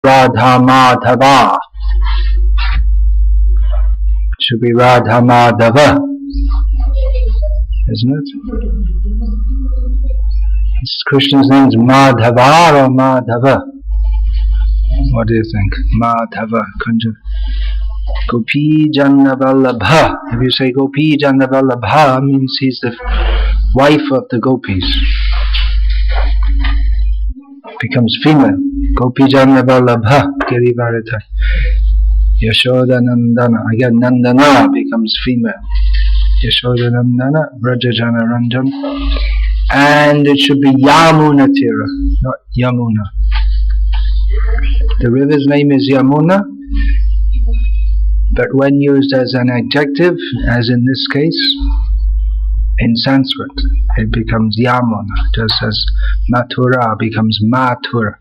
Radha Madhava. It should be Radha Madhava, isn't it? Krishna's name is Madhava or Madhava? What do you think? Madhava, Kunja. Gopi Jannavallabha. If you say Gopi Jannavallabha, means he's the wife of the gopis. Becomes female. Gopi Jannavallabha Girivaradha. Yashoda Nandana. Again, Nandana becomes female. Yashoda Nandana, Vrajajana Ranjan. And it should be Yamuna Tira, not Yamuna. The river's name is Yamuna, but when used as an adjective, as in this case, in Sanskrit, it becomes Yamuna, just as Mathura becomes Mathura.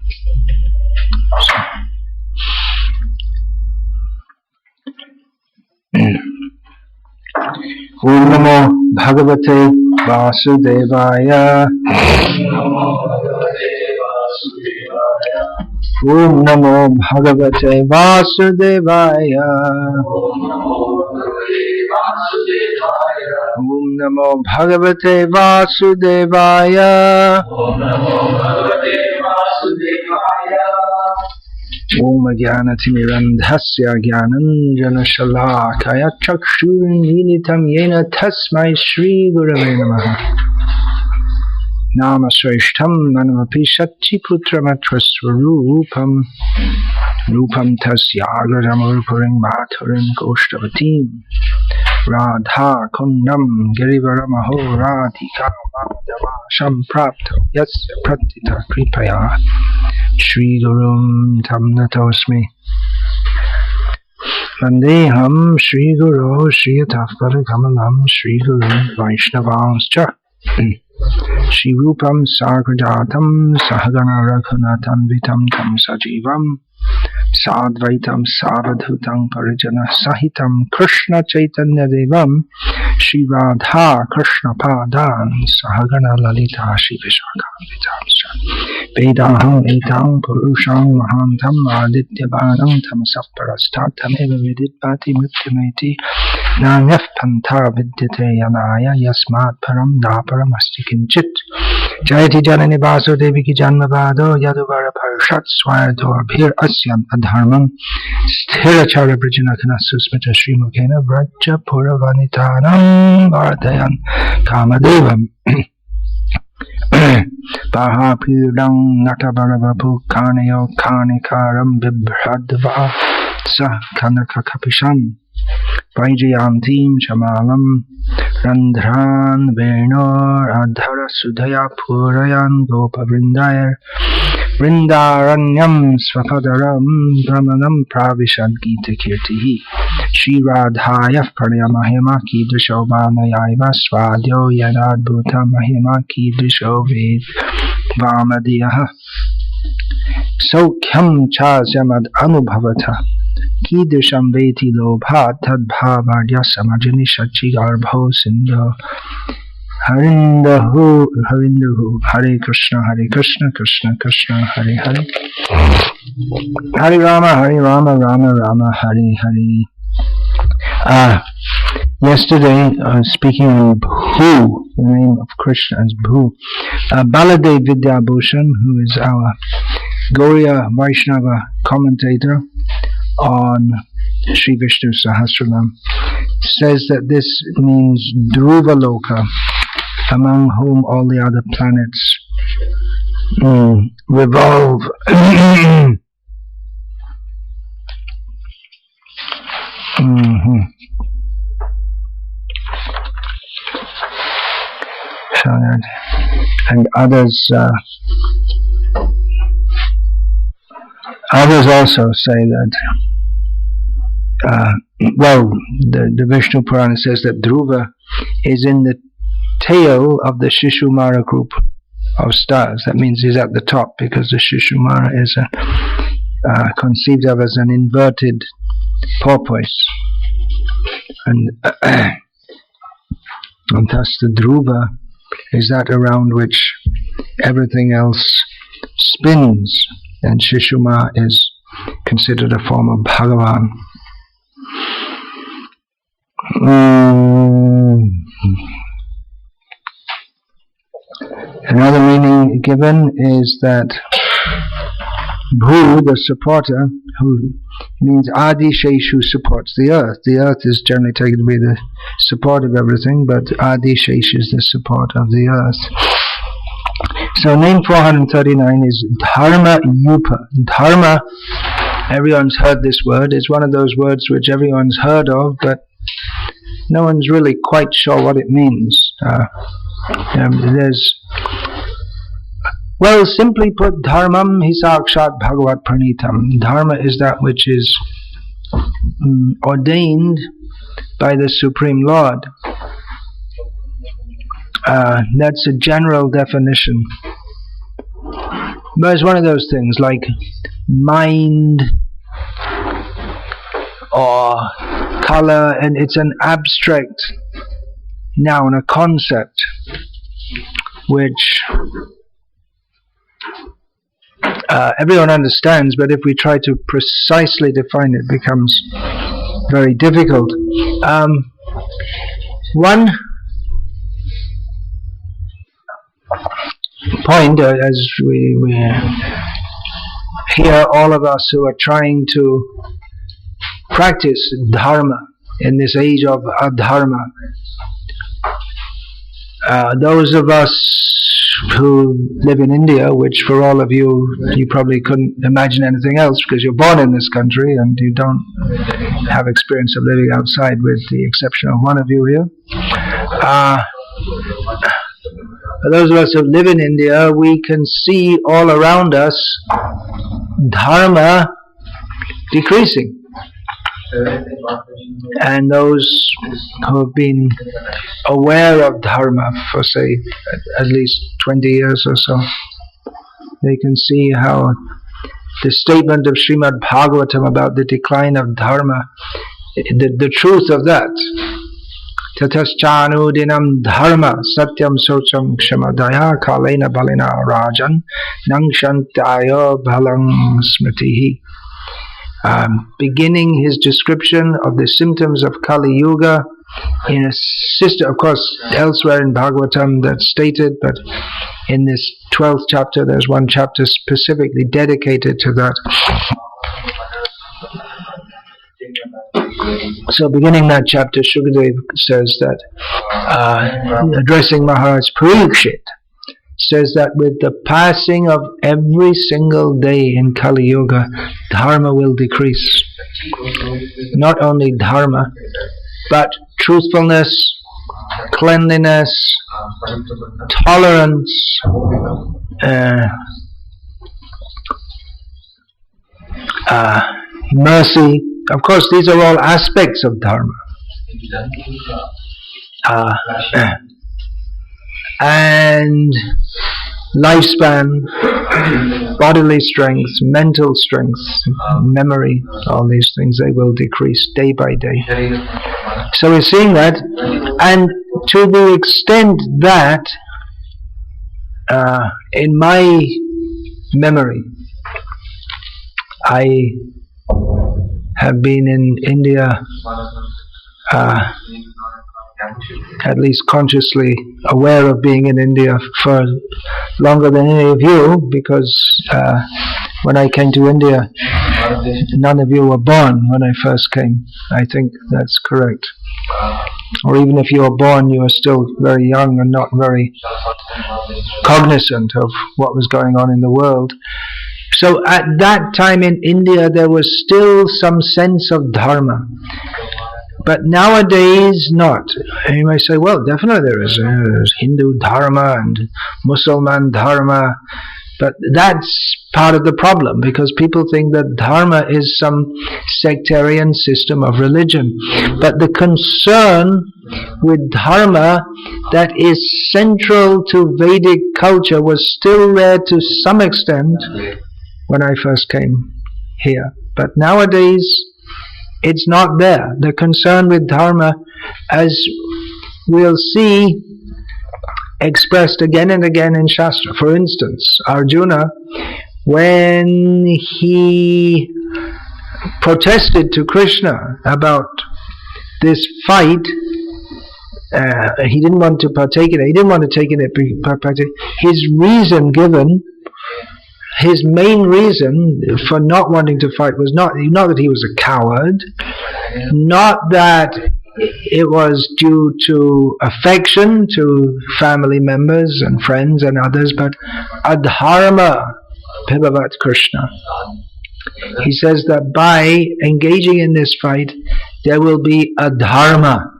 Om Namo Bhagavate Vasudevaya. Om Namo Bhagavate Vasudevaya. Om Namo Bhagavate Vasudevaya. Om Jnanatirandhasya Jnananjana Shalakaya Chakshurmilitam Yena Tasmai Shri Gurave Namaha. Nama Shreshtham Manavapi Satchi Putramatra Swarupam Rupam Tasyagrajam Rupuring Mathurin Goshtavatim Radha Kundam Girivaramaho Radhika Madhava Samprapto Yasya Pratita Kripaya Shri Gurum Tam Natosmi Vandeham Shri Guru Shri Yatafara Kamalam Shri Guru Vaishnavanscha Shri Rupam Sagrajatam Sahagana Rakhunatam Vitam Tam Sajivam Sadvaitam Savadhutam Parijana Sahitam Krishna Chaitanya Devam Shri Radha Krishna Padan Sahagana Lalita Shri Vishakam Vedaham Etang Purusham Mahantam Aditya Banam Tamasaparastatam Eva Viditpati Mrityameti Nanyaf Panta Vidyate Yanaya Yasmat Param Naparam Asti Kinchit Jayati Janani Vasu Devi Ki Janmavado Yaduvara Parishat Swayador Bhir Asyam Adharmam Sthirachara Brijanakhana Susmita Shri Mukhena Vraja Puravanitanam Vardhayan Kamadevam Pahapidang Natabaravapu Karnayo Karnikaram Bibhradva Sah Kanaka Kapisham Vaijayantim Chamalam Randhran Venor Adhara Sudhaya Purayan Gopa Vrindayar Vrindaranyam Svapadaram Brahmanam Pravishad Gita Kirtihi Shri Radhaya Pranaya Mahima Kidrisho Vanayaiva Swadyo Yadadbhuta Mahima Kidrisho Ved Vamadiyaha Saukyam Chasyamad Anubhavata Kidrisham Veti Lobha Tadbhavadya Samajani Shachi Garbho Sindho Harindahu Hare Krishna Krishna Krishna Hare Hare Hare Rama Rama Rama Hare Hare. Yesterday, speaking in Bhu, the name of Krishna is Bhu. Baladev Vidyabhushan, who is our Gauriya Vaishnava commentator on Sri Vishnu Sahasranam, says that this means Dhruva Loka, among whom all the other planets revolve. So that, and others also say that the Vishnu Purana says that Dhruva is in the tail of the Shishumara group of stars. That means he's at the top, because the Shishumara is conceived of as an inverted porpoise, and thus the Dhruva is that around which everything else spins, and Shishuma is considered a form of Bhagavan. Another meaning given is that Bhu, the supporter, who means Adi Shesh, who supports the earth. The earth is generally taken to be the support of everything, but Adi Shesh is the support of the earth. So name 439 is Dharma-yupah. Dharma, everyone's heard this word. It's one of those words which everyone's heard of, but no one's really quite sure what it means. Well, simply put, dharmam hi sakshat bhagavat pranitam. Dharma is that which is ordained by the Supreme Lord. That's a general definition. But it's one of those things like mind or color, and it's an abstract noun, a concept, which everyone understands, but if we try to precisely define it, it becomes very difficult. One point, as we hear, all of us who are trying to practice dharma in this age of adharma, those of us who live in India, which for all of you, you probably couldn't imagine anything else because you're born in this country and you don't have experience of living outside, with the exception of one of you here. For those of us who live in India, we can see all around us dharma decreasing. And those who have been aware of dharma for, say, at least 20 years or so, they can see how the statement of Srimad Bhagavatam about the decline of dharma, the truth of that, Tataschanu dinam dharma satyam socham kshamadaya kalena balena rajan nangshantaya bhalang smritihi. Beginning his description of the symptoms of Kali Yuga in a system, of course, elsewhere in Bhagavatam that's stated, but in this 12th chapter, there's one chapter specifically dedicated to that. So beginning that chapter, Shukadev says that, addressing Maharaj Parikshit, says that with the passing of every single day in Kali Yuga, dharma will decrease. Not only dharma, but truthfulness, cleanliness, tolerance, mercy. Of course, these are all aspects of dharma. And lifespan, bodily strength, mental strength, memory, all these things, they will decrease day by day. So we're seeing that, and to the extent that in my memory, I have been in India at least consciously aware of being in India for longer than any of you, because when I came to India, none of you were born when I first came. I think that's correct. Or even if you were born, you were still very young and not very cognizant of what was going on in the world. So at that time in India, there was still some sense of dharma. But nowadays, not. And you may say, well, definitely there's Hindu dharma and Muslim dharma. But that's part of the problem, because people think that dharma is some sectarian system of religion. But the concern with dharma that is central to Vedic culture was still there to some extent when I first came here. But nowadays, it's not there. The concern with dharma, as we'll see expressed again and again in Shastra. For instance, Arjuna, when he protested to Krishna about this fight. He didn't want to partake in it. He didn't want to take in it. His reason given, his main reason for not wanting to fight was not that he was a coward, not that it was due to affection to family members and friends and others, but adharma pibavat Krishna. He says that by engaging in this fight, there will be adharma.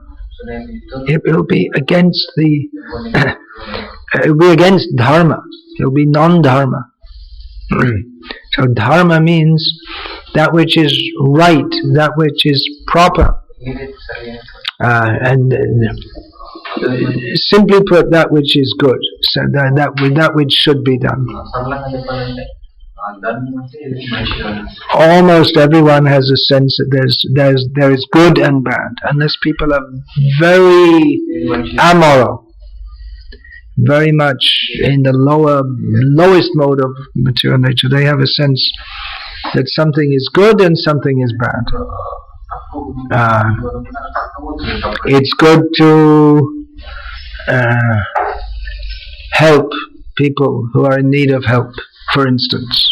It will be against it will be against dharma. It will be non-dharma. So dharma means that which is right, that which is proper, and simply put, that which is good. So that which should be done. Almost everyone has a sense that there is good and bad, unless people are very amoral, very much in the lowest mode of material nature. They have a sense that something is good and something is bad. It's good to help people who are in need of help, for instance.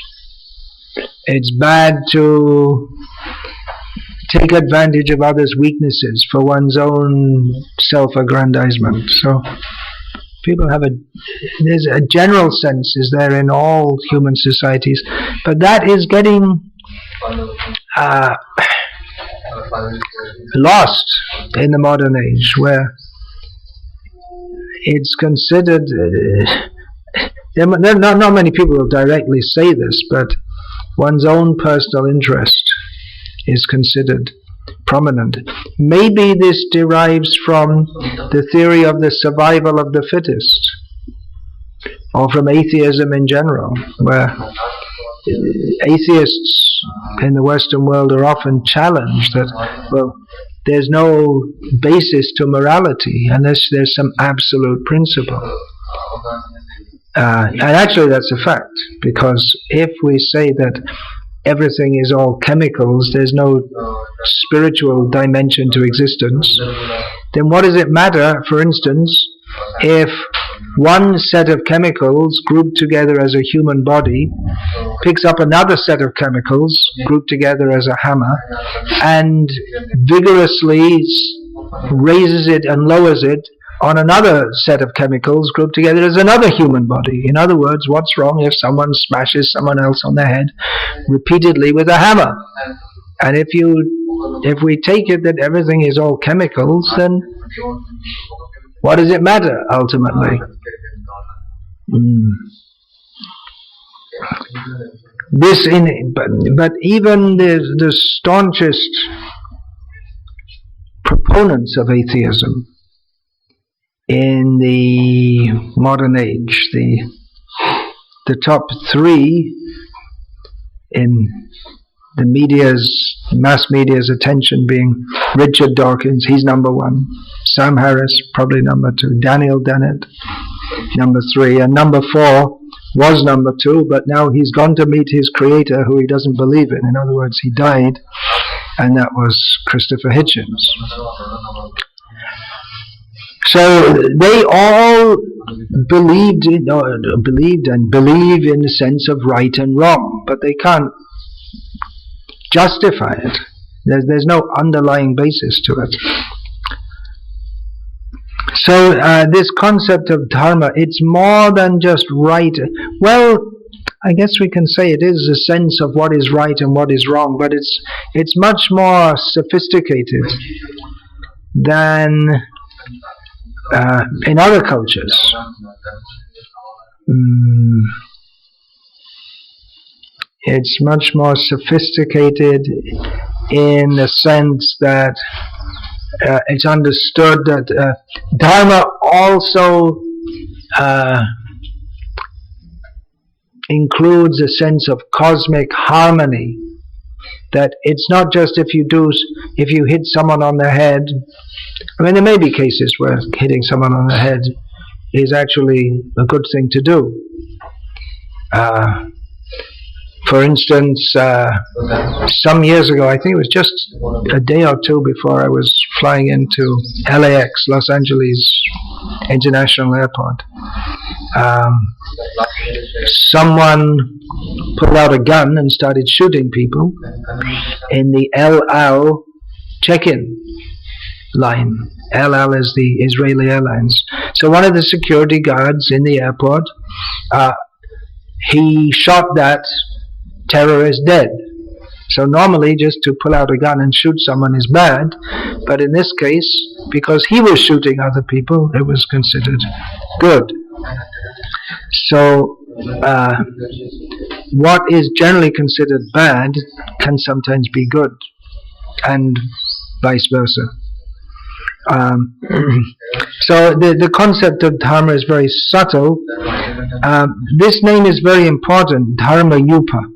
It's bad to take advantage of others' weaknesses for one's own self-aggrandizement. So people have there's a general sense is there in all human societies, but that is getting lost in the modern age, where it's considered not many people will directly say this, but one's own personal interest is considered prominent. Maybe this derives from the theory of the survival of the fittest, or from atheism in general, where atheists in the Western world are often challenged that, well, there's no basis to morality unless there's some absolute principle. And actually that's a fact, because if we say that everything is all chemicals, there's no spiritual dimension to existence, then what does it matter, for instance, if one set of chemicals grouped together as a human body picks up another set of chemicals grouped together as a hammer and vigorously raises it and lowers it on another set of chemicals grouped together as another human body? In other words, what's wrong if someone smashes someone else on the head repeatedly with a hammer? And if we take it that everything is all chemicals, then what does it matter ultimately? But even the staunchest proponents of atheism in the modern age, the top three in the mass media's attention being Richard Dawkins, he's number one, Sam Harris probably number two, Daniel Dennett number three, and number four was number two, but now he's gone to meet his creator who he doesn't believe in. In other words, he died, and that was Christopher Hitchens. So they all believed and believe in the sense of right and wrong, but they can't justify it. There's no underlying basis to it. So this concept of dharma, it's more than just right. Well, I guess we can say it is a sense of what is right and what is wrong, but it's much more sophisticated than in other cultures. It's much more sophisticated in the sense that it's understood that Dharma also includes a sense of cosmic harmony. That it's not just if you hit someone on the head. I mean, there may be cases where hitting someone on the head is actually a good thing to do. For instance, some years ago, I think it was just a day or two before I was flying into LAX, Los Angeles International Airport, someone pulled out a gun and started shooting people in the El Al check-in line. El Al is the Israeli Airlines. So one of the security guards in the airport, he shot that terrorist dead. So normally just to pull out a gun and shoot someone is bad, but in this case, because he was shooting other people, it was considered good. So what is generally considered bad can sometimes be good, and vice versa. So the concept of dharma is very subtle. This name is very important, Dharma-yupah,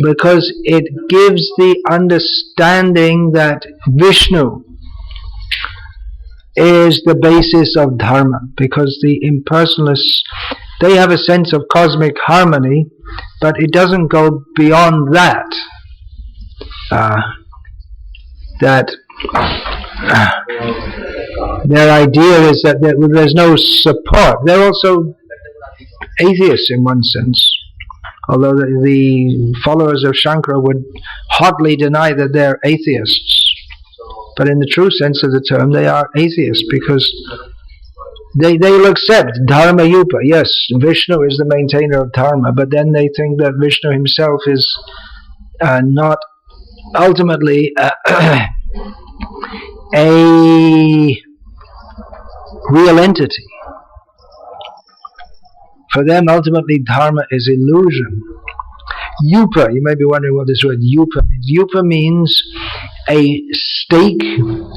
because it gives the understanding that Vishnu is the basis of dharma, because the impersonalists, they have a sense of cosmic harmony, but it doesn't go beyond that. Their idea is that there's no support. They're also atheists in one sense, although the followers of Shankara would hotly deny that they're atheists. But in the true sense of the term, they are atheists, because they will accept Dharma-yupah. Yes, Vishnu is the maintainer of dharma, but then they think that Vishnu himself is not ultimately a real entity. For them, ultimately, dharma is illusion. Yupa, you may be wondering what this word yupa means. Yupa means a stake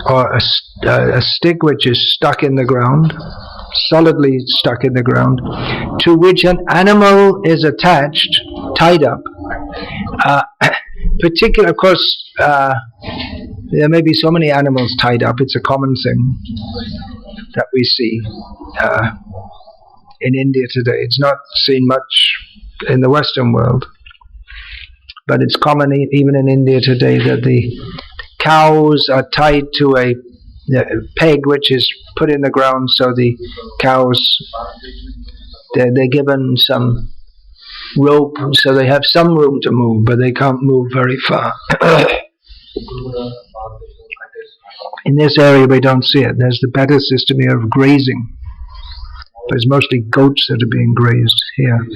or a stick which is stuck in the ground, solidly stuck in the ground, to which an animal is attached, tied up. Particular, of course, there may be so many animals tied up. It's a common thing that we see in India today. It's not seen much in the Western world, but it's common even in India today that the cows are tied to a peg which is put in the ground, so the cows, they're given some rope so they have some room to move, but they can't move very far. In this area we don't see it. There's the better system here of grazing, but it's mostly goats that are being grazed here.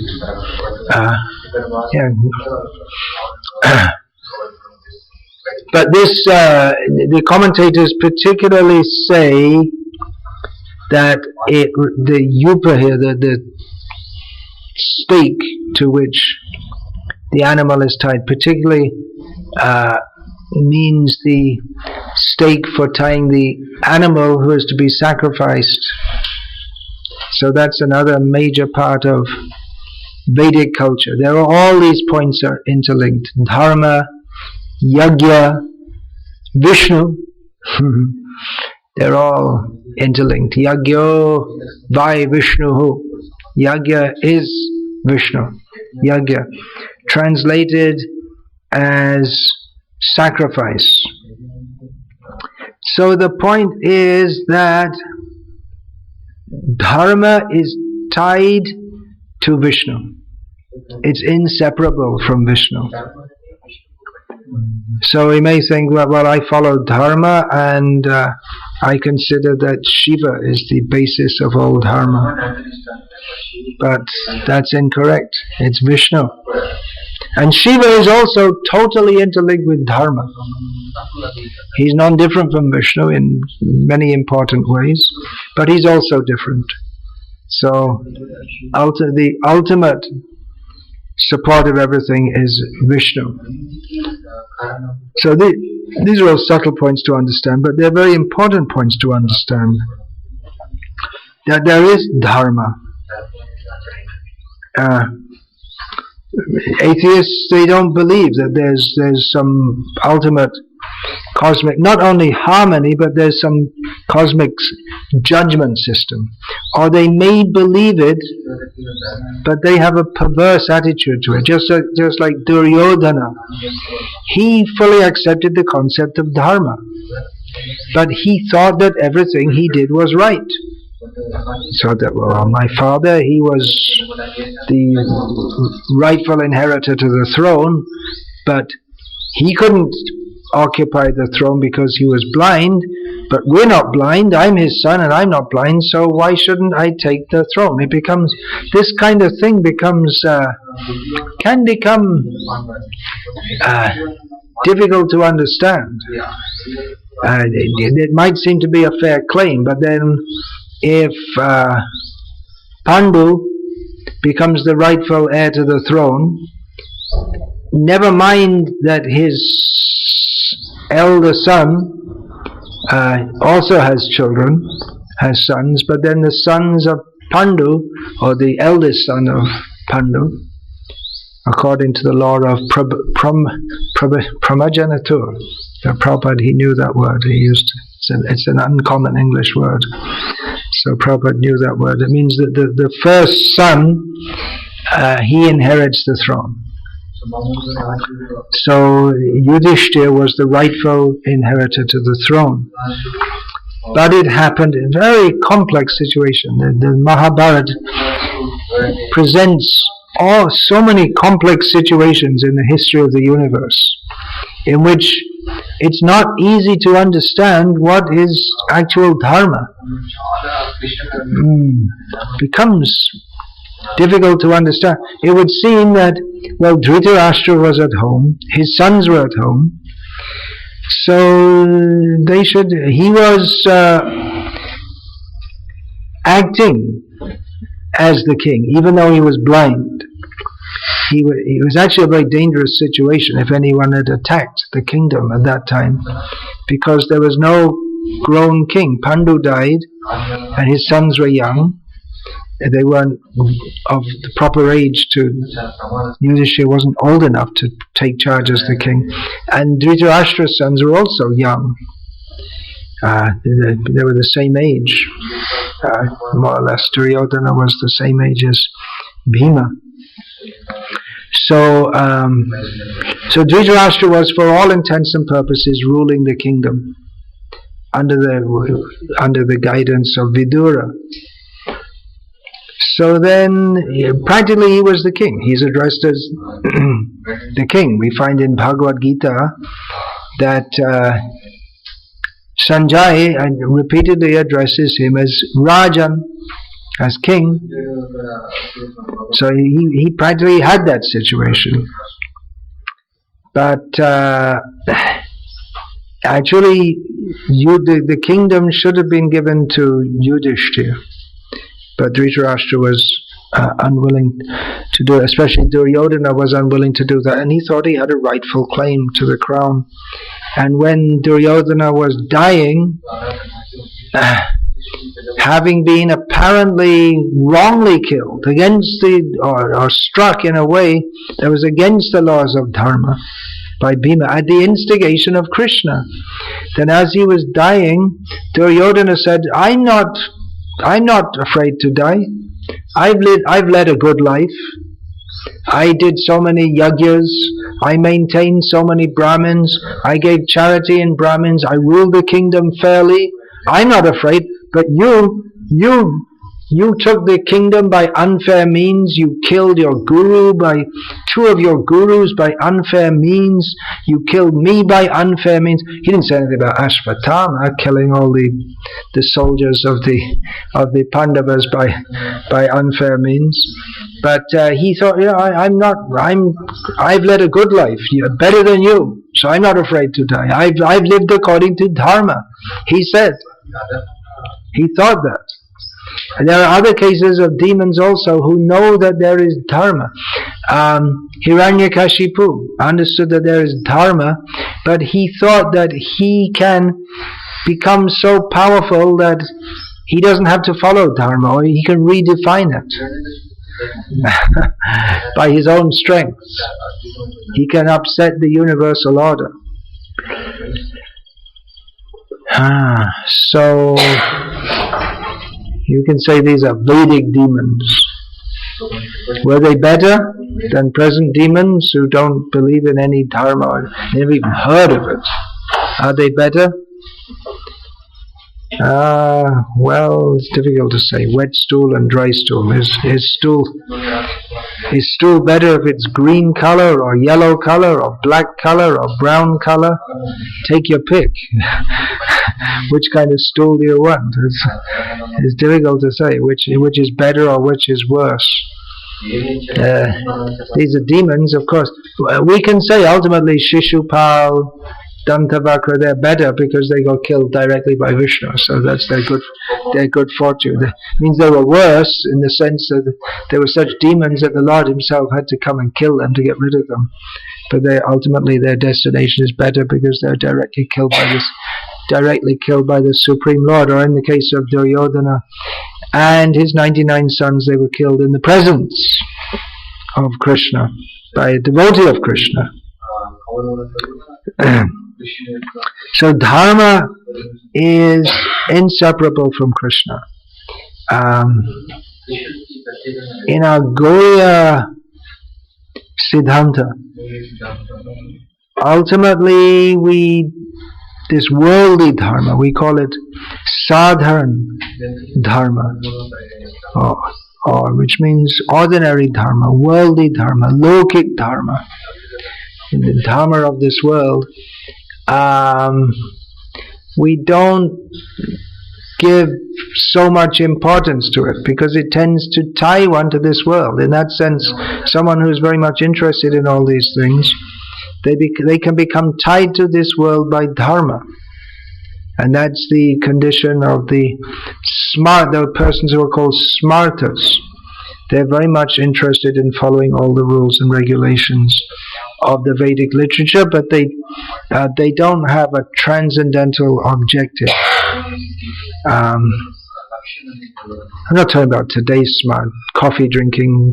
But this, the commentators particularly say that the yupa here, the stake to which the animal is tied, particularly means the stake for tying the animal who is to be sacrificed. So that's another major part of Vedic culture. There are all these points are interlinked. Dharma, yajna, Vishnu, they're all interlinked. Yajna vai Vishnu. Yajna is Vishnu. Yajna, translated as sacrifice. So the point is that dharma is tied to Vishnu. It's inseparable from Vishnu. So we may think, well, I follow dharma and I consider that Shiva is the basis of all dharma. But that's incorrect. It's Vishnu. And Shiva is also totally interlinked with dharma. He's non-different from Vishnu in many important ways, but he's also different. So the ultimate support of everything is Vishnu. So these are all subtle points to understand, but they're very important points to understand. That there is dharma. Atheists, they don't believe that there's some ultimate cosmic, not only harmony, but there's some cosmic judgment system. Or they may believe it, but they have a perverse attitude to it, just like Duryodhana. He fully accepted the concept of dharma, but he thought that everything he did was right. So that, well, my father, he was the rightful inheritor to the throne, but he couldn't occupy the throne because he was blind. But we're not blind. I'm his son and I'm not blind, so why shouldn't I take the throne? It becomes, this kind of thing becomes, can become difficult to understand. It might seem to be a fair claim, but then if Pandu becomes the rightful heir to the throne, never mind that his elder son also has children, has sons, but then the sons of Pandu, or the eldest son of Pandu, according to the law of Pramajanatur. Prabhupada, he knew that word. He used it's an uncommon English word. So Prabhupada knew that word. It means that the first son, he inherits the throne. So Yudhishthira was the rightful inheritor to the throne. But it happened in a very complex situation. The Mahabharata presents so many complex situations in the history of the universe, in which it's not easy to understand what is actual dharma. Becomes difficult to understand. It would seem that, well, Dhritarashtra was at home, his sons were at home, so he was acting as the king, even though he was blind. It was actually a very dangerous situation if anyone had attacked the kingdom at that time, because there was no grown king. Pandu died, and his sons were young. They weren't of the proper age to... Yudhishthira wasn't old enough to take charge as the king. And Dhritarashtra's sons were also young. They were the same age, more or less. Duryodhana was the same age as Bhima. So Dhritarashtra was, for all intents and purposes, ruling the kingdom under the guidance of Vidura. So then, practically, he was the king. He's addressed as the king. We find in Bhagavad Gita that Sanjay repeatedly addresses him as Rajan, as king. So he practically had that situation. But actually, the kingdom should have been given to Yudhishthira. But Dhritarashtra was unwilling to do it, especially Duryodhana was unwilling to do that, and he thought he had a rightful claim to the crown. And when Duryodhana was dying, having been apparently wrongly killed, against or struck in a way that was against the laws of Dharma by Bhima, at the instigation of Krishna, then as he was dying, Duryodhana said, I'm not afraid to die. I've led a good life. I did so many yagyas. I maintained so many Brahmins. I gave charity in Brahmins. I ruled the kingdom fairly. I'm not afraid. But you took the kingdom by unfair means. You killed your guru two of your gurus by unfair means. You killed me by unfair means. He didn't say anything about Ashvatthama killing all the soldiers of the Pandavas by unfair means. But he thought, I've led a good life, better than you, so I'm not afraid to die. I've lived according to Dharma. He said. He thought that. And there are other cases of demons also who know that there is Dharma. Hiranyakashipu understood that there is Dharma, but he thought that he can become so powerful that he doesn't have to follow Dharma, or he can redefine it by his own strength. He can upset the universal order. So you can say these are Vedic demons. Were they better than present demons who don't believe in any dharma or never even heard of it? Are they better? Well, it's difficult to say. Wet stool and dry stool. Is stool better if it's green color or yellow color or black color or brown color? Take your pick. Which kind of stool do you want? It's difficult to say which is better or which is worse. These are demons, of course. We can say ultimately Shishupal, Dantavakra, they're better because they got killed directly by Vishnu, so that's their good fortune. That means they were worse in the sense that there were such demons that the Lord himself had to come and kill them to get rid of them. But ultimately their destination is better because they're directly killed by the Supreme Lord. Or in the case of Duryodhana and his 99 sons, they were killed in the presence of Krishna by a devotee of Krishna. So dharma is inseparable from Krishna. In our Gauriya Siddhanta, ultimately this worldly dharma, we call it sadharan dharma, or which means ordinary dharma, worldly dharma, lokik dharma, in the dharma of this world. We don't give so much importance to it because it tends to tie one to this world. In that sense, someone who is very much interested in all these things, they can become tied to this world by dharma. And that's the condition of the persons who are called smartas. They're very much interested in following all the rules and regulations of the Vedic literature, but they don't have a transcendental objective. I'm not talking about today's smart coffee drinking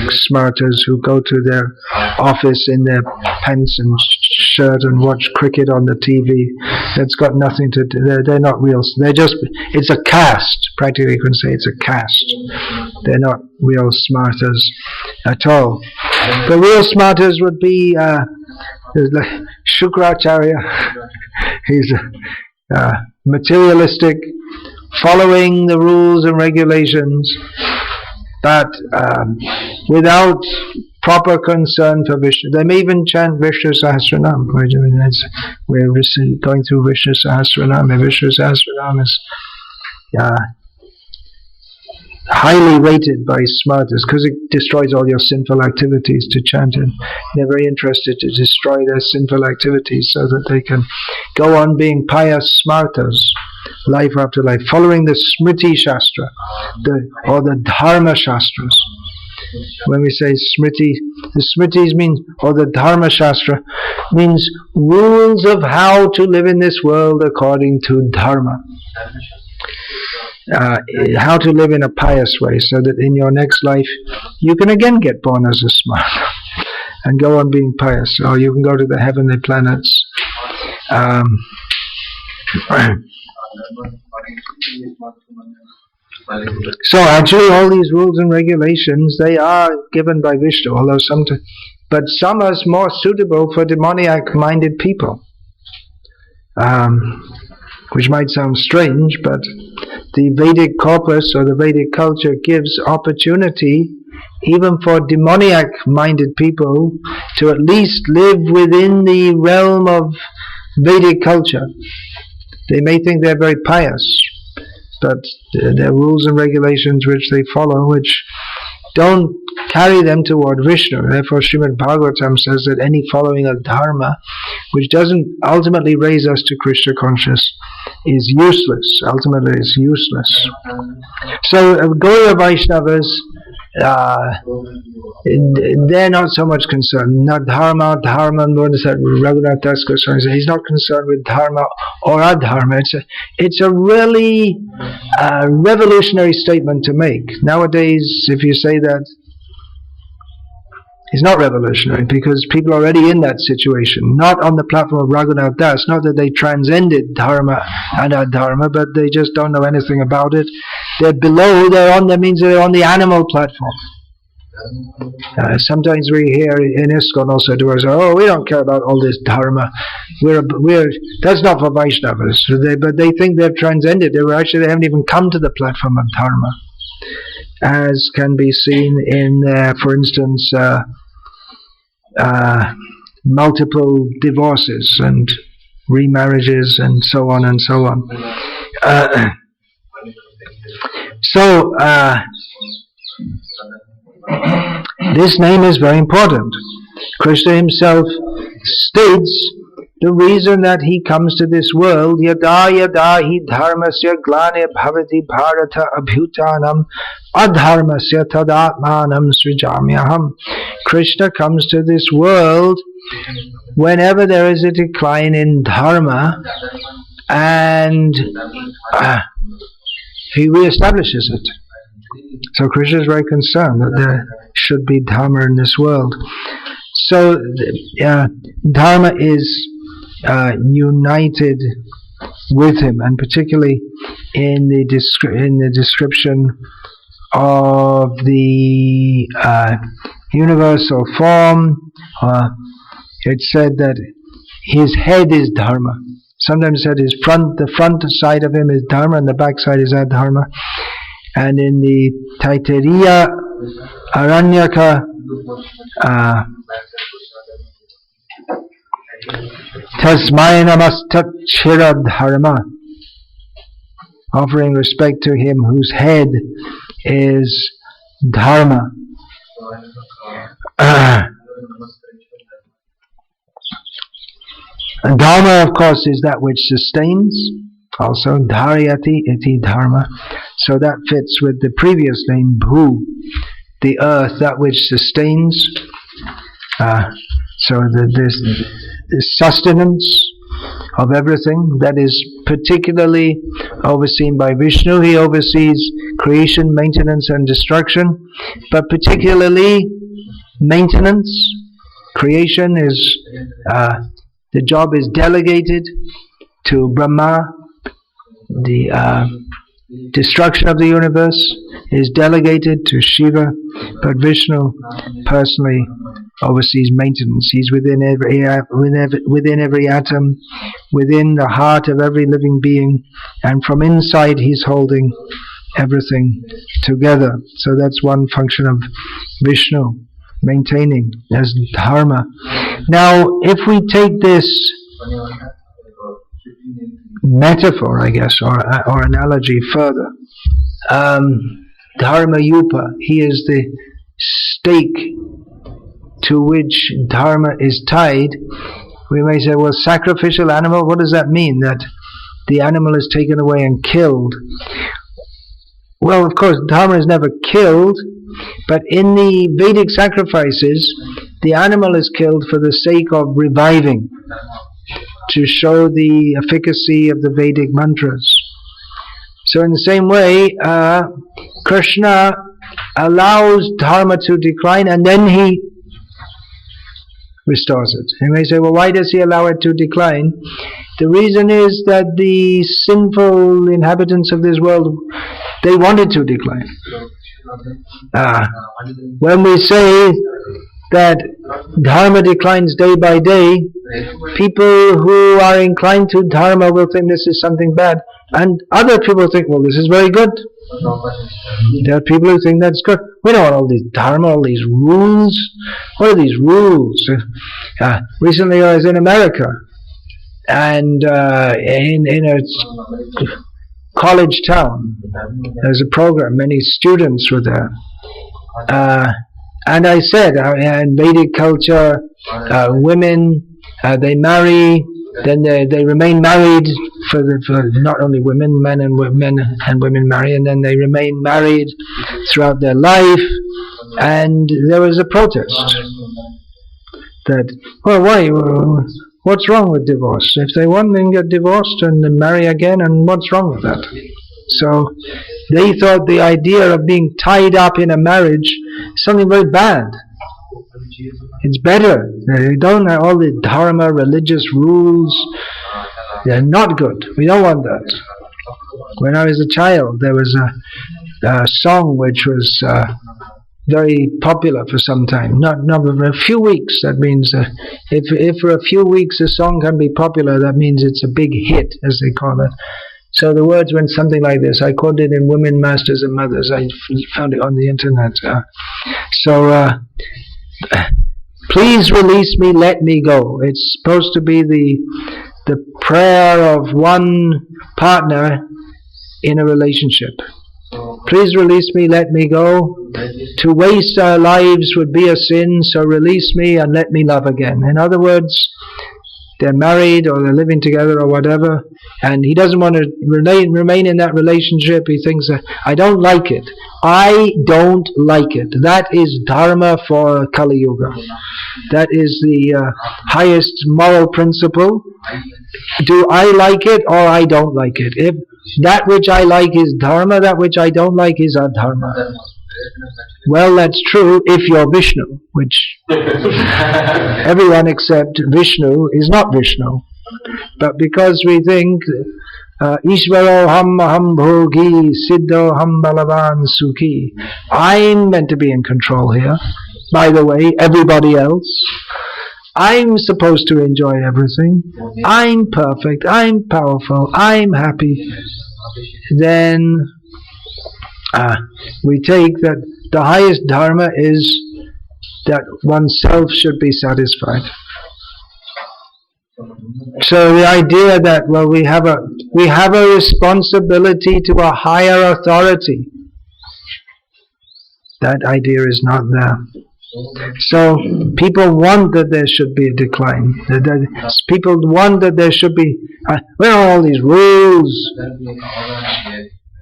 smarters who go to their office in their pants and shirt and watch cricket on the TV. That's got nothing to do. They're not real. It's a caste. Practically you can say it's a caste. They're not real smarters at all. The real smarters would be like Shukracharya. He's materialistic, following the rules and regulations, but without proper concern for Vishnu. They may even chant Vishnu Sahasranam. We're going through Vishnu Sahasranam, and Vishnu Sahasranam is highly rated by smarters because it destroys all your sinful activities to chant it. They're very interested to destroy their sinful activities so that they can go on being pious smarters life after life, following the Smriti Shastra or the Dharma Shastras. When we say Smriti, the Smritis means, or the Dharma Shastra means rules of how to live in this world according to Dharma. How to live in a pious way so that in your next life you can again get born as a smart and go on being pious, or you can go to the heavenly planets. So actually all these rules and regulations, they are given by Vishnu, although but some are more suitable for demoniac minded people, which might sound strange, but the Vedic corpus or the Vedic culture gives opportunity even for demoniac minded people to at least live within the realm of Vedic culture. They may think they're very pious, but there are rules and regulations which they follow which don't carry them toward Vishnu. Therefore Srimad Bhagavatam says that any following of dharma which doesn't ultimately raise us to Krishna conscious is useless. Ultimately it's useless. So Gauriya Vaishnavas, they're not so much concerned. Not dharma, Raghunath Das Goswami says he's not concerned with dharma or adharma. It's a really revolutionary statement to make. Nowadays, if you say that, is not revolutionary, because people are already in that situation, not on the platform of Raghunath Das, not that they transcended dharma and adharma, but they just don't know anything about it. They're below, that means they're on the animal platform. Sometimes we hear in ISKCON also to us, we don't care about all this dharma. That's not for Vaishnavas. But they think they've transcended. They haven't even come to the platform of dharma, as can be seen in, for instance, multiple divorces and remarriages and so on and so on. This name is very important. Krishna himself states the reason that he comes to this world, yada yada hi dharmasya glane bhavati bharata abhutanam adharmasya tadatmanam srijamyaham. Krishna comes to this world whenever there is a decline in dharma, and he reestablishes it. So Krishna is very concerned that there should be dharma in this world. So dharma is united with him, and particularly in the description of the universal form. It's said that his head is dharma. Sometimes said the front side of him is dharma and the back side is adharma. And in the Taittiriya Aranyaka Tasmai Namastat Chira Dharma, offering respect to him whose head is dharma. Dharma, of course, is that which sustains. Also, dharyati iti dharma. So that fits with the previous name, bhu, the earth, that which sustains. So this sustenance of everything, that is particularly overseen by Vishnu. He oversees creation, maintenance and destruction, but particularly maintenance. Creation is, the job is delegated to Brahma. The destruction of the universe is delegated to Shiva, but Vishnu personally oversees maintenance. He's within every atom, within the heart of every living being, and from inside he's holding everything together. So that's one function of Vishnu, maintaining as dharma. Now, if we take this metaphor, I guess, or analogy further, Dharma-yupah, he is the stake to which dharma is tied. We may say, well, sacrificial animal, what does that mean? That the animal is taken away and killed? Well, of course, dharma is never killed, but in the Vedic sacrifices, the animal is killed for the sake of reviving, to show the efficacy of the Vedic mantras. So in the same way, Krishna allows dharma to decline and then he restores it. You may say, well, why does he allow it to decline? The reason is that the sinful inhabitants of this world, they want it to decline. When we say that dharma declines day by day, people who are inclined to dharma will think this is something bad, and other people think, well, this is very good. There are people who think that's good. We don't want all this dharma, all these rules. What are these rules? Recently I was in America, and in a college town, there was a program, many students were there. And I said, in Vedic culture, women, they marry, then they remain married for not only women, men and women marry, and then they remain married throughout their life. And there was a protest that, well, why? What's wrong with divorce? If they want, they can get divorced and then marry again, and what's wrong with that? So they thought the idea of being tied up in a marriage is something very bad. It's better. They don't have all the dharma, religious rules. They're not good. We don't want that. When I was a child, there was a song which was very popular for some time. Not for a few weeks. That means if for a few weeks a song can be popular, that means it's a big hit, as they call it. So the words went something like this. I quoted in Women, Masters and Mothers. I found it on the internet. Please release me, let me go. It's supposed to be the prayer of one partner in a relationship. Please release me, let me go. To waste our lives would be a sin, so release me and let me love again. In other words, they're married or they're living together or whatever, and he doesn't want to remain in that relationship. He thinks that, I don't like it. I don't like it. That is dharma for Kali Yuga. That is the highest moral principle. Do I like it or I don't like it? If that which I like is dharma, that which I don't like is adharma. Well, that's true if you're Vishnu, which everyone except Vishnu is not Vishnu. But because we think Ishvaro ham aham bhogi siddho ham balavan sukhi, I'm meant to be in control here. By the way, everybody else, I'm supposed to enjoy everything. I'm perfect, I'm powerful, I'm happy. Then we take that the highest dharma is that oneself should be satisfied. So the idea that, well, we have a responsibility to a higher authority, that idea is not there. So people want that there should be a decline. People want that there should be all these rules.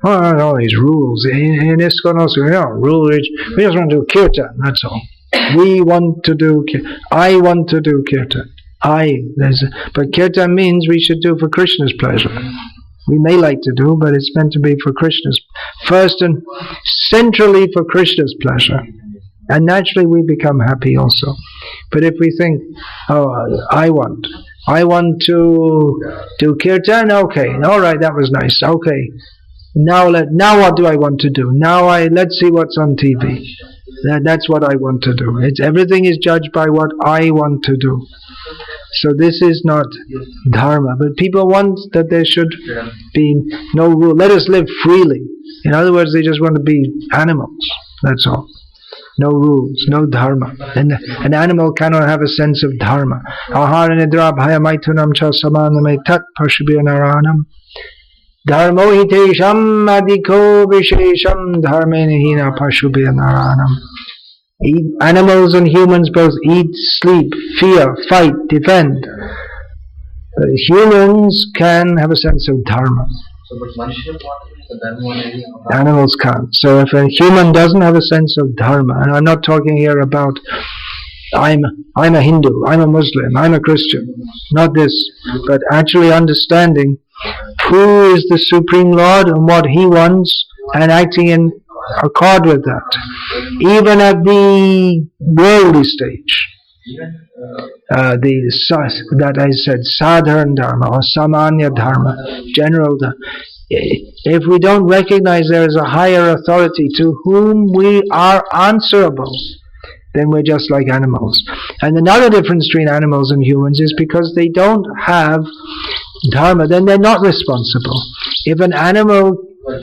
All these rules in ISKCON also. We just want to do kirtan. That's all. We want to do. I want to do kirtan. But kirtan means we should do for Krishna's pleasure. We may like to do, but it's meant to be for Krishna's, first and centrally for Krishna's pleasure. And naturally we become happy also. But if we think, I want to do kirtan, okay, all right, that was nice, okay. Now what do I want to do? Let's see what's on TV. That's what I want to do. Everything is judged by what I want to do. So this is not dharma. But people want that there should be no rule. Let us live freely. In other words, they just want to be animals. That's all. No rules, no dharma. And an animal cannot have a sense of dharma. Ahara nidra bhaya maitunam cha samaname tat pashubhya naranam. Dharmo hitesham adhiko vishesham dharmenihina pashubhya naranam. Animals and humans both eat, sleep, fear, fight, defend. Humans can have a sense of dharma. Animals can't. So if a human doesn't have a sense of dharma, and I'm not talking here about I'm a Hindu, I'm a Muslim, I'm a Christian, not this, but actually understanding who is the Supreme Lord and what He wants, and acting in accord with that. Even at the worldly stage, that I said, sadharan dharma or samanya dharma, general dharma. If we don't recognize there is a higher authority to whom we are answerable, then we're just like animals. And another difference between animals and humans is because they don't have dharma, then they're not responsible. If an animal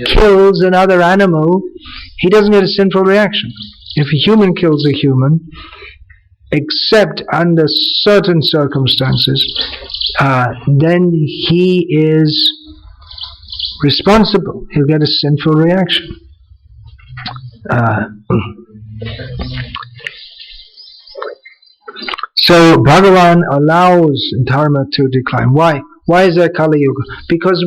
kills another animal, he doesn't get a sinful reaction. If a human kills a human, except under certain circumstances, then he is responsible. He'll get a sinful reaction. So Bhagavan allows dharma to decline. Why? Why is there Kali Yuga? Because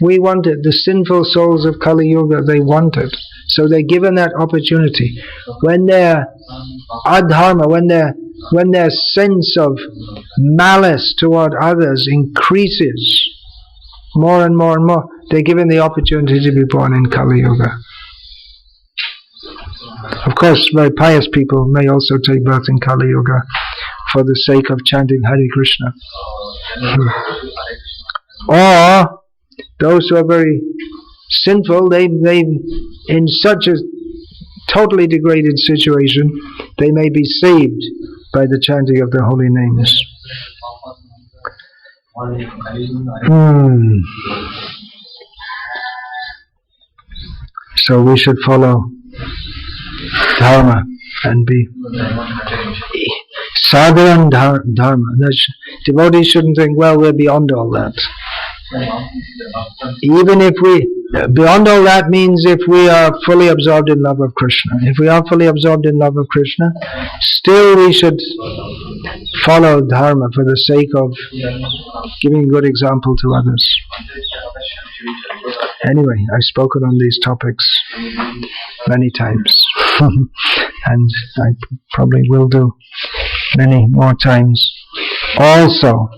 we wanted, the sinful souls of Kali Yuga, they wanted. So they're given that opportunity. When their adharma, when their sense of malice toward others increases more and more and more, they're given the opportunity to be born in Kali Yuga. Of course, very pious people may also take birth in Kali Yuga for the sake of chanting Hare Krishna. Or those who are very sinful, they in such a totally degraded situation, they may be saved by the chanting of the holy names. So we should follow Dharma and be sadharan Dharma. Devotees shouldn't think, well, we're beyond all that. Even if beyond all that means if we are fully absorbed in love of Krishna. If we are fully absorbed in love of Krishna, still we should follow Dharma for the sake of giving a good example to others. Anyway, I've spoken on these topics many times and I probably will do many more times also.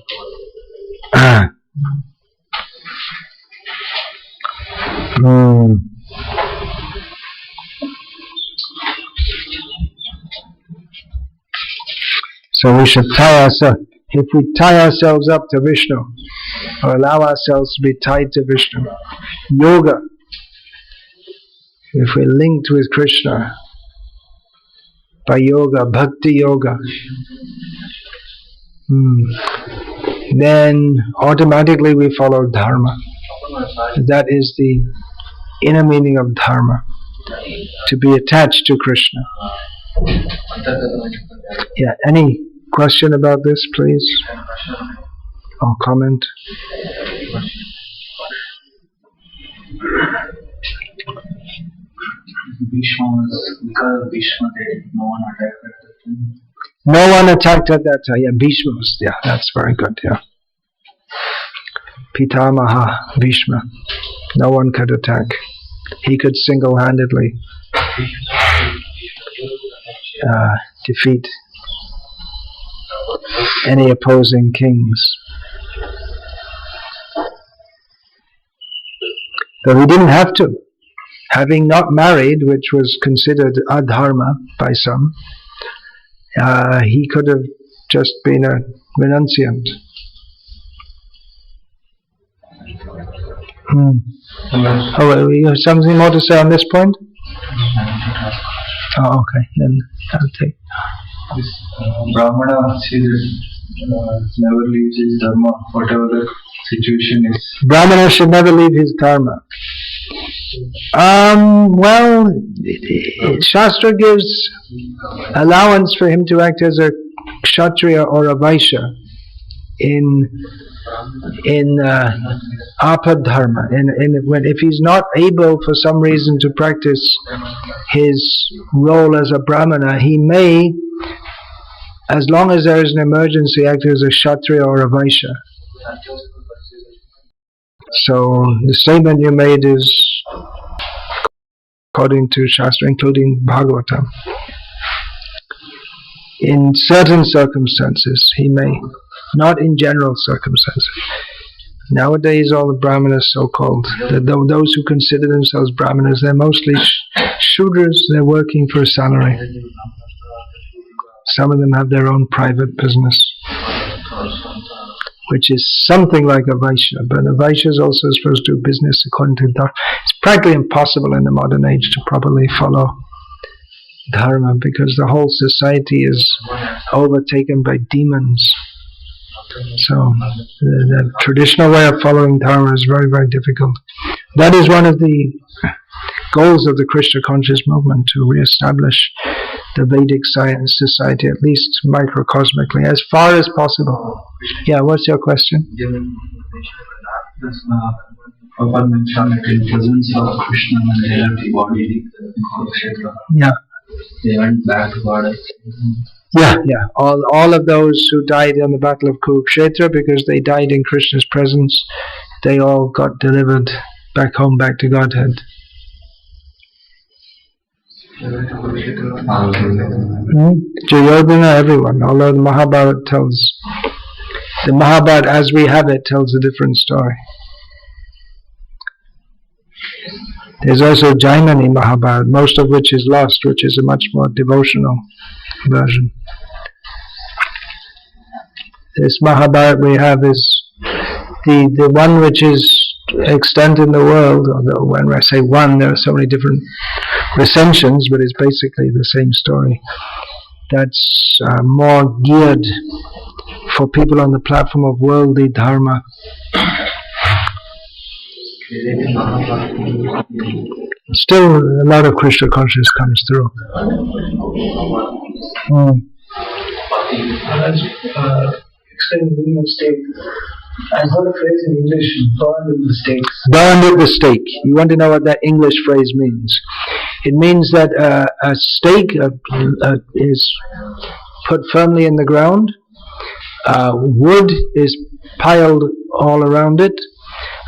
So we should tie ourselves. If we tie ourselves up to Vishnu, or allow ourselves to be tied to Vishnu, yoga, if we're linked with Krishna by yoga, bhakti yoga, then automatically we follow Dharma. That is the inner meaning of Dharma, to be attached to Krishna. Yeah, any question about this, please? Or comment? Because Bhishma did, no one attacked at that time. No one attacked at that time. Yeah, Bhishma was, yeah, that's very good, yeah. Pitamaha, Bhishma. No one could attack. He could single-handedly defeat any opposing kings. Though he didn't have to. Having not married, which was considered adharma by some, he could have just been a renunciant. Oh, you have something more to say on this point? Oh, okay, then I'll take. This Brahmana never leaves his dharma, whatever the situation is. Brahmana should never leave his dharma. Well, Shastra gives allowance for him to act as a kshatriya or a vaishya in apadharma. If he's not able for some reason to practice his role as a brahmana, he may, as long as there is an emergency, act as a kshatriya or a vaishya. So the statement you made is according to Shastra, including Bhagavatam. In certain circumstances, he may, not in general circumstances. Nowadays, all the brahmanas, so-called, those who consider themselves brahmanas, they're mostly shudras. They're working for a salary. Some of them have their own private business, which is something like a vaishya, but a vaishya is also supposed to do business according to Dharma. It's practically impossible in the modern age to properly follow Dharma because the whole society is overtaken by demons. So the traditional way of following Dharma is very, very difficult. That is one of the goals of the Krishna conscious movement, to re-establish the Vedic science society, at least microcosmically, as far as possible. Yeah, what's your question? Prabhupada mentioned that in presence of Krishna when they left the body, yeah, they went back to God. Yeah. All of those who died in the battle of Kurukshetra, because they died in Krishna's presence, they all got delivered back home, back to Godhead. Duryodhana, everyone. Although the Mahabharata as we have it tells a different story. There's also Jaimani Mahabharata, most of which is lost, which is a much more devotional version. This Mahabharata we have is the one which is extant in the world, although when I say one, there are so many different recensions, but it's basically the same story. That's more geared for people on the platform of worldly dharma. Still, a lot of Krishna consciousness comes through. Explain the meaning of stake. I heard a phrase in English, burned at the stake. Burned at the stake. You want to know what that English phrase means? It means that a stake is put firmly in the ground. Wood is piled all around it.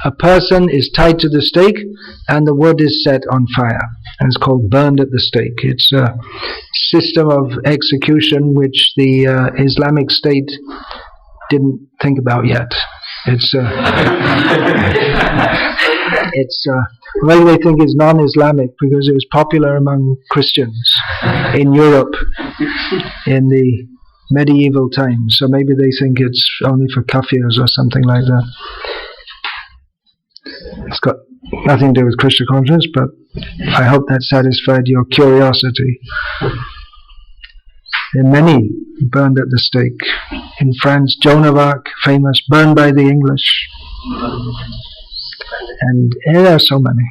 A person is tied to the stake, and the wood is set on fire. And it's called burned at the stake. It's a system of execution which the Islamic State didn't think about yet. It's well, they think it's non-Islamic because it was popular among Christians in Europe in the medieval times. So maybe they think it's only for kafirs or something like that. It's got nothing to do with Krishna consciousness, but I hope that satisfied your curiosity. There are many burned at the stake. In France, Joan of Arc, famous, burned by the English. And there are so many.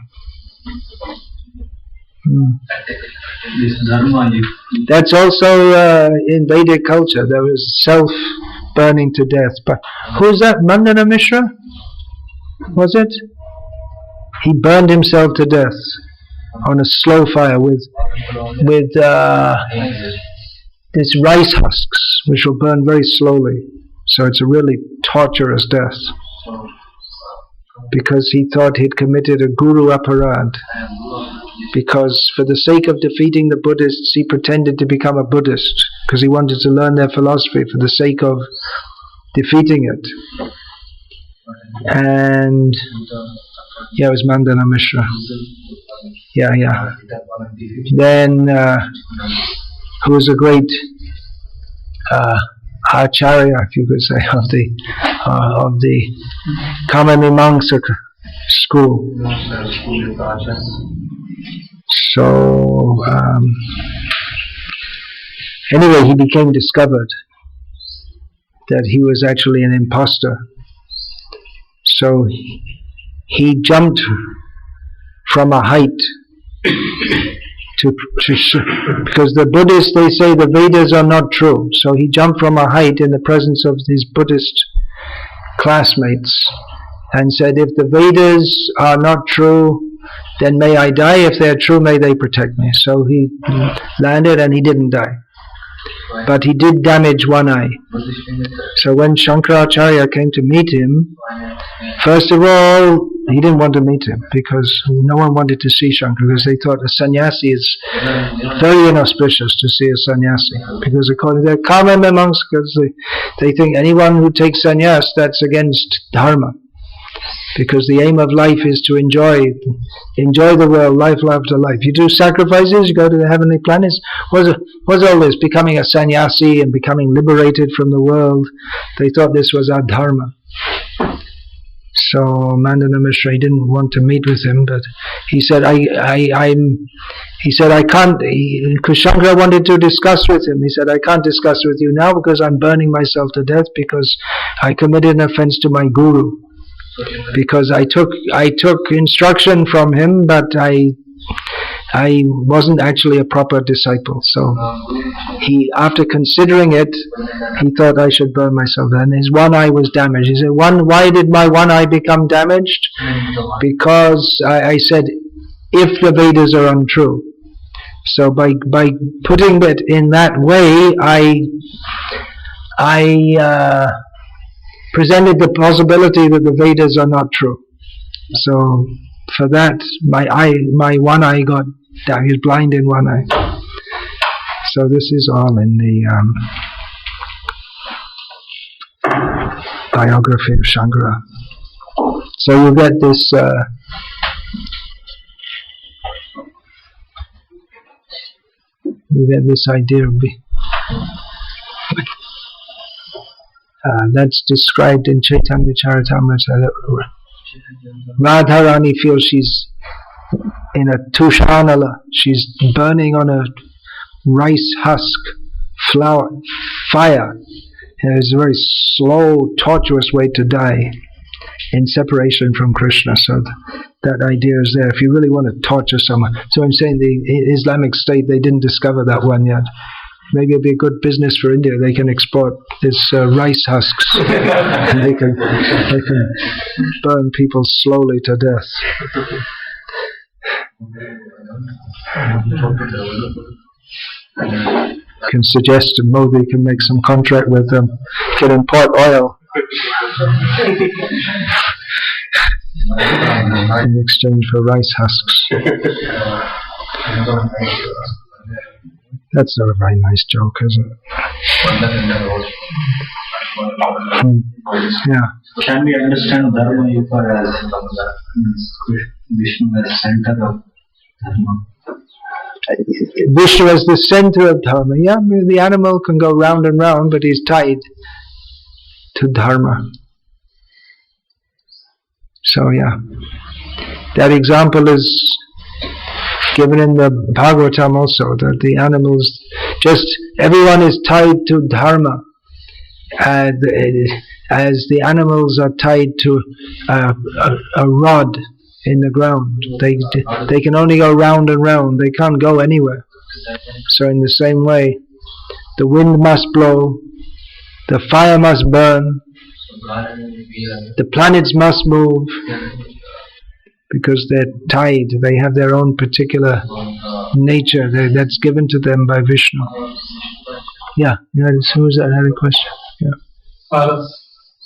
That's also in Vedic culture. There was self-burning to death. But who's that? Mandana Mishra? Was it? He burned himself to death on a slow fire with this rice husks, which will burn very slowly. So it's a really torturous death. Because he thought he'd committed a guru aparad. Because for the sake of defeating the Buddhists, he pretended to become a Buddhist. Because he wanted to learn their philosophy for the sake of defeating it. And yeah, it was Mandana Mishra. Yeah. Then who was a great acharya, if you could say, of the Kamamimamsa school. So anyway, he became discovered that he was actually an imposter. So he jumped from a height because the Buddhists, they say the Vedas are not true. So he jumped from a height in the presence of his Buddhist classmates and said, if the Vedas are not true, then may I die. If they're true, may they protect me. So he landed and he didn't die. But he did damage one eye. So when Shankaracharya came to meet him, first of all, he didn't want to meet him because no one wanted to see Shankara, because they thought a sannyasi is very inauspicious to see a sannyasi. Because according to their Kamamimamsa, they think anyone who takes sannyas, that's against dharma. Because the aim of life is to enjoy the world, life after life. You do sacrifices, you go to the heavenly planets. What's all this? Becoming a sannyasi and becoming liberated from the world. They thought this was our dharma. So Mandana Mishra, he didn't want to meet with him, but he said, he said, I can't, because Shankara wanted to discuss with him. He said, I can't discuss with you now because I'm burning myself to death because I committed an offense to my guru. Because I took instruction from him, but I wasn't actually a proper disciple. So he, after considering it, he thought I should burn myself. And his one eye was damaged. He said, why did my one eye become damaged? Because I said, if the Vedas are untrue. So by putting it in that way, I presented the possibility that the Vedas are not true. So for that, my one eye got down. He was blind in one eye. So this is all in the biography of Shankara. So you get this You get this idea of that's described in Chaitanya Charitamrita. Radharani feels she's in a tushanala, she's burning on a rice husk fire. It's a very slow, tortuous way to die in separation from Krishna. So that idea is there. If you really want to torture someone, so I'm saying the Islamic State, they didn't discover that one yet. Maybe it'd be a good business for India. They can export this rice husks. And they can burn people slowly to death. Can suggest to Modi can make some contract with them, can import oil in exchange for rice husks. That's not a very nice joke, is it? Yeah. Can we understand Dharma-yupah as Vishnu as center of Dharma? Vishnu as the center of Dharma. Yeah, the animal can go round and round, but he's tied to Dharma. So yeah, that example is given in the Bhagavatam also, that the animals, just everyone is tied to Dharma, as the animals are tied to a rod in the ground. They can only go round and round, they can't go anywhere. So in the same way, the wind must blow, the fire must burn, the planets must move, because they're tied, they have their own particular nature that's given to them by Vishnu. Yeah, who's that had a question? Yeah.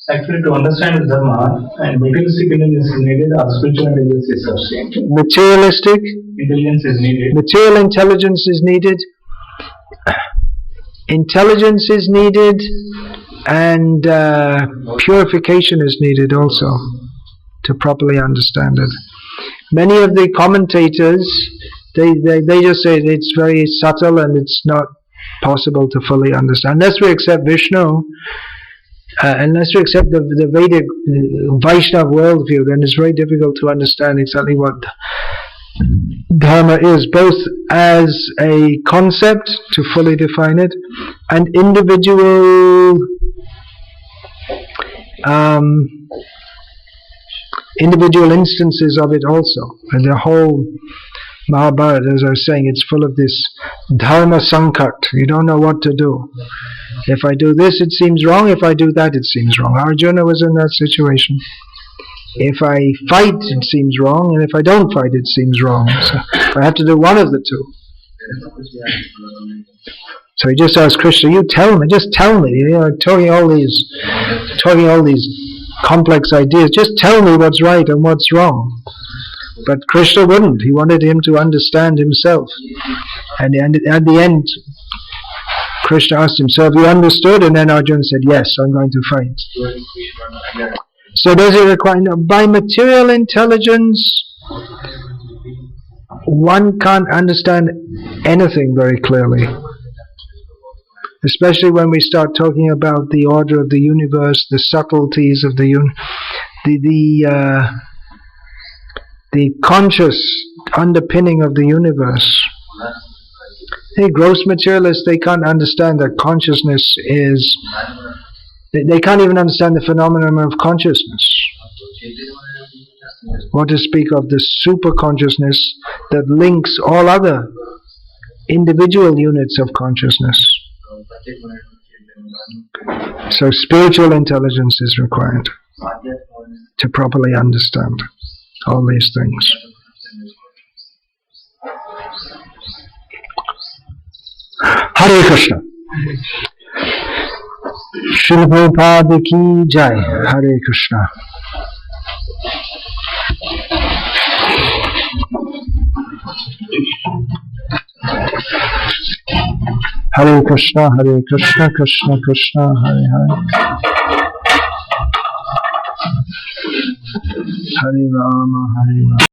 Actually, to understand Dharma, and materialistic intelligence is needed, or spiritual intelligence is sufficient. Materialistic Intelligence is needed. Material intelligence is needed. Intelligence is needed, and purification is needed also to properly understand it. Many of the commentators, they just say it's very subtle and it's not possible to fully understand. Unless we accept Vishnu, unless we accept the Vedic Vaishnava worldview, then it's very difficult to understand exactly what Dharma is, both as a concept, to fully define it, and individual instances of it also. And the whole Mahabharata, as I was saying, it's full of this Dharma Sankat. You don't know what to do. If I do this, it seems wrong. If I do that, it seems wrong. Arjuna was in that situation. If I fight, it seems wrong, and if I don't fight, it seems wrong. So I have to do one of the two. So he just asked Krishna, "You tell me, just tell me. You're talking all these complex ideas. Just tell me what's right and what's wrong." But Krishna wouldn't. He wanted him to understand himself. And at the end, Krishna asked him, "So have you understood?" And then Arjuna said, "Yes, I'm going to fight." So does it require, by material intelligence, one can't understand anything very clearly. Especially when we start talking about the order of the universe, the subtleties of the conscious underpinning of the universe. The gross materialists, they can't understand that consciousness is... They can't even understand the phenomenon of consciousness. What to speak of the super consciousness that links all other individual units of consciousness. So spiritual intelligence is required to properly understand all these things. Hare Krishna. Srila Prabhupada ki jai. Hare Krishna. Hare Krishna, Hare Krishna, Krishna Krishna, Hare Hare. Hare Rama, Hare Rama.